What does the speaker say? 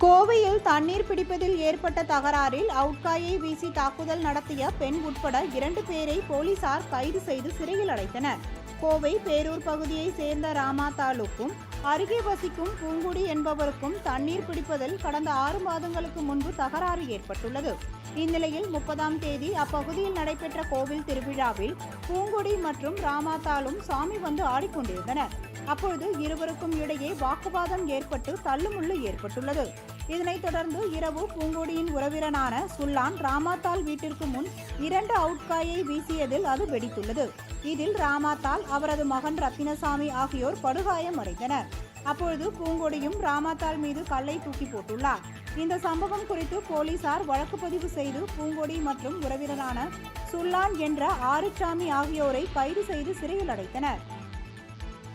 கோவையில் தண்ணீர் பிடிப்பதில் ஏற்பட்ட தகராறில் அவுட்காயை வீசி தாக்குதல் நடத்திய பெண் உட்பட 2 பேரை போலீசார் கைது செய்து சிறையில் அடைத்தனர். கோவை பேரூர் பகுதியைச் சேர்ந்த ராமா தாலுக்கும் அருகே வசிக்கும் பூங்குடி என்பவருக்கும் தண்ணீர் பிடிப்பதில் கடந்த 6 மாதங்களுக்கு முன்பு தகராறு ஏற்பட்டுள்ளது. இந்நிலையில் 30ஆம் தேதி அப்பகுதியில் நடைபெற்ற கோவில் திருவிழாவில் பூங்குடி மற்றும் ராமாத்தாலும் சாமி வந்து ஆடிக்கொண்டிருந்தனர். அப்பொழுது இருவருக்கும் இடையே வாக்குவாதம் ஏற்பட்டு தள்ளுமுள்ளு ஏற்பட்டுள்ளது. இதனைத் தொடர்ந்து இரவு பூங்கோடியின் உறவினரான சுல்லான் ராமாத்தால் வீட்டிற்கு முன் 2 அவுட்காயை வீசியதில் அது வெடித்துள்ளது. இதில் ராமாத்தால், அவரது மகன் ரத்தினசாமி ஆகியோர் படுகாயம் அடைந்தனர். அப்பொழுது பூங்கொடியும் ராமாத்தால் மீது கல்லை தூக்கி போட்டுள்ளார். இந்த சம்பவம் குறித்து போலீசார் வழக்கு பதிவு செய்து பூங்கொடி மற்றும் உறவினரான சுல்லான் என்ற ஆறுசாமி ஆகியோரை கைது செய்து சிறையில் அடைத்தனர்.